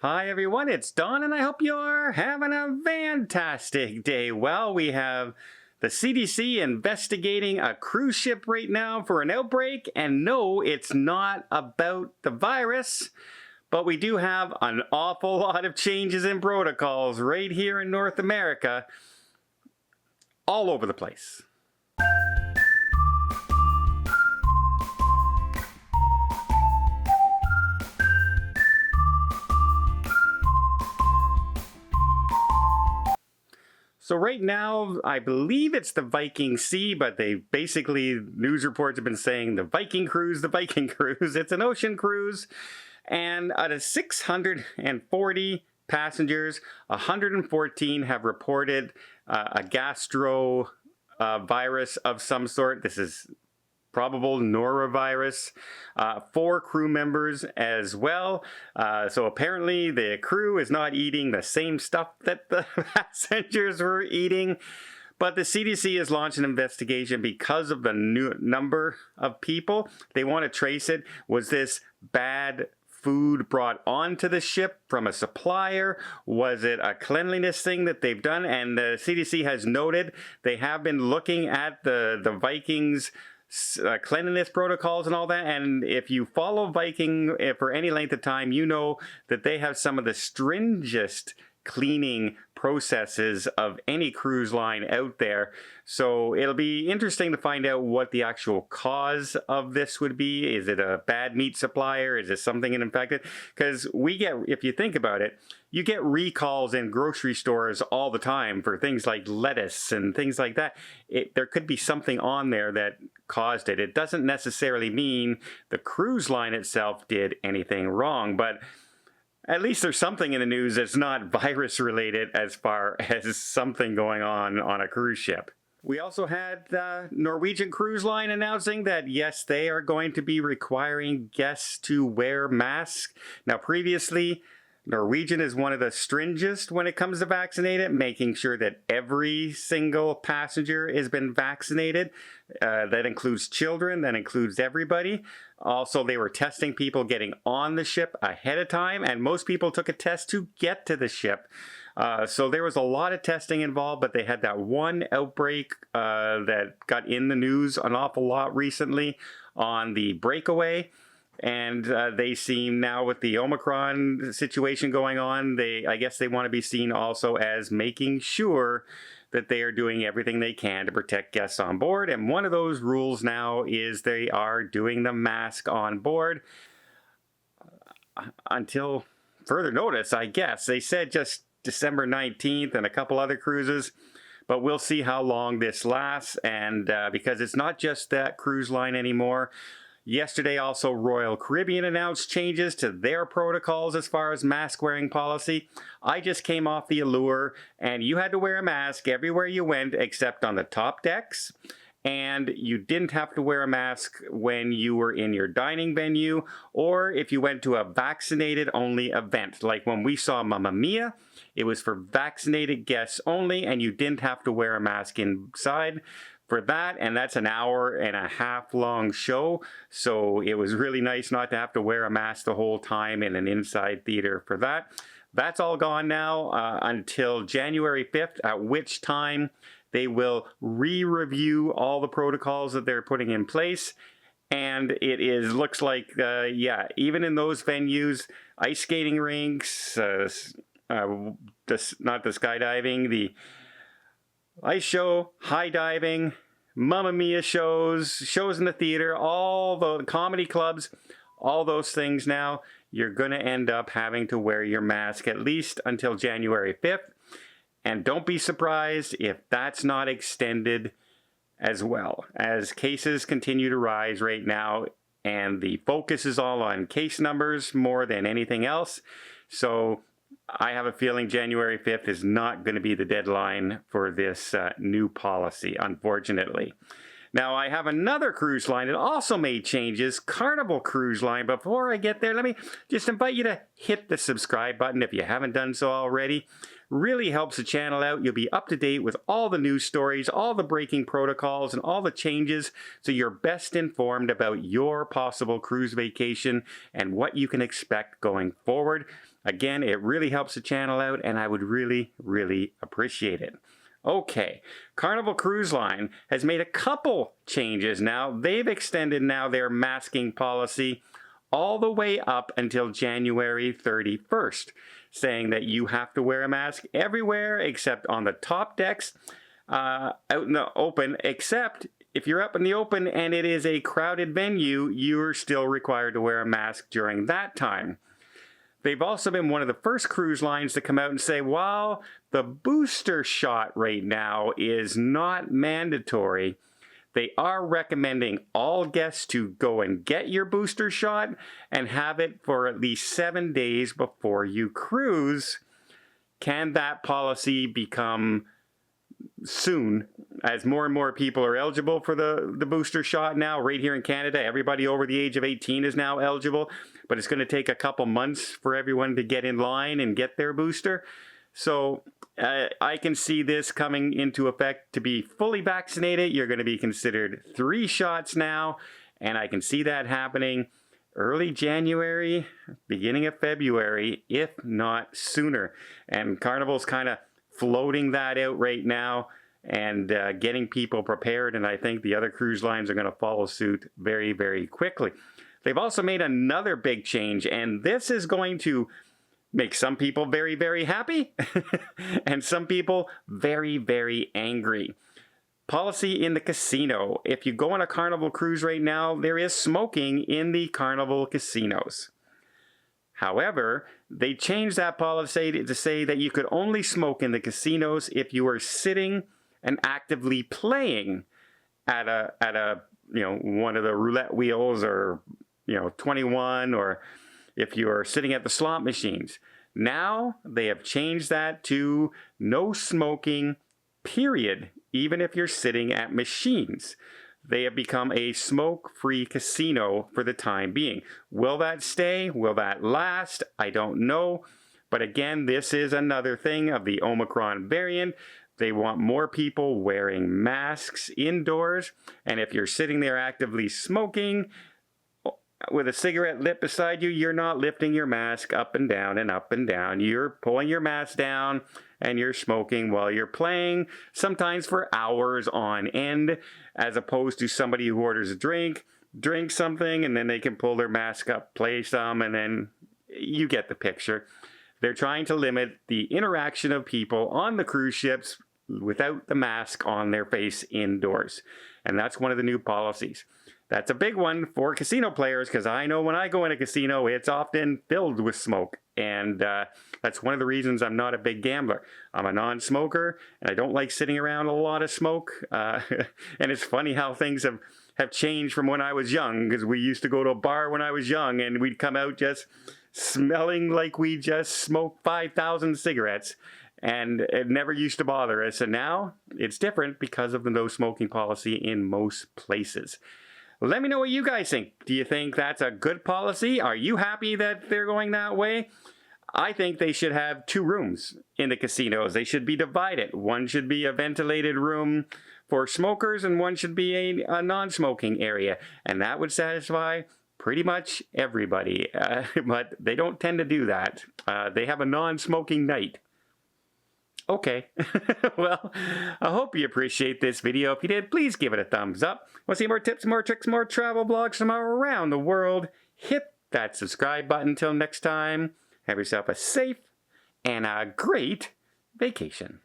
Hi everyone, it's Don and I hope you're having a fantastic day. Well, we have the CDC investigating a cruise ship right now for an outbreak, and no, it's not about the virus, but we do have an awful lot of changes in protocols right here in North America, all over the place. So right now, I believe it's the Viking Sea, but news reports have been saying the Viking Cruise, the Viking Cruise. It's an ocean cruise, and out of 640 passengers, 114 have reported a gastro virus of some sort. This is probable norovirus. 4 crew members as well. So apparently the crew is not eating the same stuff that the passengers were eating. But the CDC has launched an investigation because of the new number of people. They want to trace it. Was this bad food brought onto the ship from a supplier? Was it a cleanliness thing that they've done? And the CDC has noted they have been looking at the Vikings cleanliness protocols and all that, and if you follow Viking for any length of time, you know that they have some of the stringent cleaning processes of any cruise line out there. So it'll be interesting to find out what the actual cause of this would be. Is it a bad meat supplier? Is it something infected? Because if you think about it, you get recalls in grocery stores all the time for things like lettuce and things like that. There could be something on there that caused it. It doesn't necessarily mean the cruise line itself did anything wrong, but at least there's something in the news that's not virus related as far as something going on a cruise ship. We also had the Norwegian Cruise Line announcing that, yes, they are going to be requiring guests to wear masks. Now, previously, Norwegian is one of the stringent when it comes to vaccinated, making sure that every single passenger has been vaccinated. That includes children, that includes everybody. Also, they were testing people getting on the ship ahead of time, and most people took a test to get to the ship. So there was a lot of testing involved, but they had that one outbreak that got in the news an awful lot recently on the breakaway. And they seem now, with the Omicron situation going on, I guess they want to be seen also as making sure that they are doing everything they can to protect guests on board. And one of those rules now is they are doing the mask on board until further notice, I guess. They said just December 19th and a couple other cruises, but we'll see how long this lasts. And because it's not just that cruise line anymore. Yesterday, also, Royal Caribbean announced changes to their protocols as far as mask wearing policy. I just came off the Allure, and you had to wear a mask everywhere you went except on the top decks. And you didn't have to wear a mask when you were in your dining venue or if you went to a vaccinated-only event. Like when we saw Mamma Mia, it was for vaccinated guests only, and you didn't have to wear a mask inside for that, and that's an hour-and-a-half long show, so it was really nice not to have to wear a mask the whole time in an inside theater for that. That's all gone now until January 5th, at which time they will re-review all the protocols that they're putting in place, and looks like, even in those venues, ice skating rinks, not the skydiving, the ice show, high diving, Mamma Mia shows in the theater, all the comedy clubs, all those things now, you're going to end up having to wear your mask at least until January 5th. And don't be surprised if that's not extended as well, as cases continue to rise right now, and the focus is all on case numbers more than anything else. So I have a feeling January 5th is not going to be the deadline for this new policy, unfortunately. Now, I have another cruise line that also made changes, Carnival Cruise Line. Before I get there, let me just invite you to hit the subscribe button if you haven't done so already. Really helps the channel out. You'll be up to date with all the news stories, all the breaking protocols, and all the changes, so you're best informed about your possible cruise vacation and what you can expect going forward. Again, it really helps the channel out, and I would really, really appreciate it. Okay, Carnival Cruise Line has made a couple changes now. They've extended now their masking policy all the way up until January 31st, saying that you have to wear a mask everywhere except on the top decks, out in the open, except if you're up in the open and it is a crowded venue, you're still required to wear a mask during that time. They've also been one of the first cruise lines to come out and say, while the booster shot right now is not mandatory, they are recommending all guests to go and get your booster shot and have it for at least 7 days before you cruise. Can that policy become soon, as more and more people are eligible for the booster shot now? Right here in Canada, everybody over the age of 18 is now eligible, but it's going to take a couple months for everyone to get in line and get their booster. So I can see this coming into effect. To be fully vaccinated, you're going to be considered 3 shots now, and I can see that happening early January, beginning of February, if not sooner. And Carnival's kind of floating that out right now and getting people prepared, and I think the other cruise lines are going to follow suit very, very quickly. They've also made another big change, and this is going to make some people very, very happy and some people very, very angry. Policy in the casino. If you go on a Carnival cruise right now, there is smoking in the Carnival casinos. However, they changed that policy to say that you could only smoke in the casinos if you were sitting and actively playing at a one of the roulette wheels, or 21, or if you're sitting at the slot machines. Now they have changed that to no smoking, period, even if you're sitting at machines. They have become a smoke-free casino for the time being. Will that stay? Will that last? I don't know. But again, this is another thing of the Omicron variant. They want more people wearing masks indoors. And if you're sitting there actively smoking with a cigarette lit beside you, you're not lifting your mask up and down and up and down. You're pulling your mask down and you're smoking while you're playing, sometimes for hours on end, as opposed to somebody who orders a drink, drinks something, and then they can pull their mask up, play some, and then you get the picture. They're trying to limit the interaction of people on the cruise ships without the mask on their face indoors. And that's one of the new policies. That's a big one for casino players, because I know when I go in a casino, it's often filled with smoke. And that's one of the reasons I'm not a big gambler. I'm a non-smoker, and I don't like sitting around a lot of smoke. And it's funny how things have changed from when I was young, because we used to go to a bar when I was young, and we'd come out just smelling like we just smoked 5,000 cigarettes. And it never used to bother us. And now it's different because of the no smoking policy in most places. Let me know what you guys think. Do you think that's a good policy? Are you happy that they're going that way? I think they should have 2 rooms in the casinos. They should be divided. One should be a ventilated room for smokers, and one should be a non-smoking area. And that would satisfy pretty much everybody. But they don't tend to do that. They have a non-smoking night. Okay, well, I hope you appreciate this video. If you did, please give it a thumbs up. Want to see more tips, more tricks, more travel blogs from around the world? Hit that subscribe button. Until next time, have yourself a safe and a great vacation.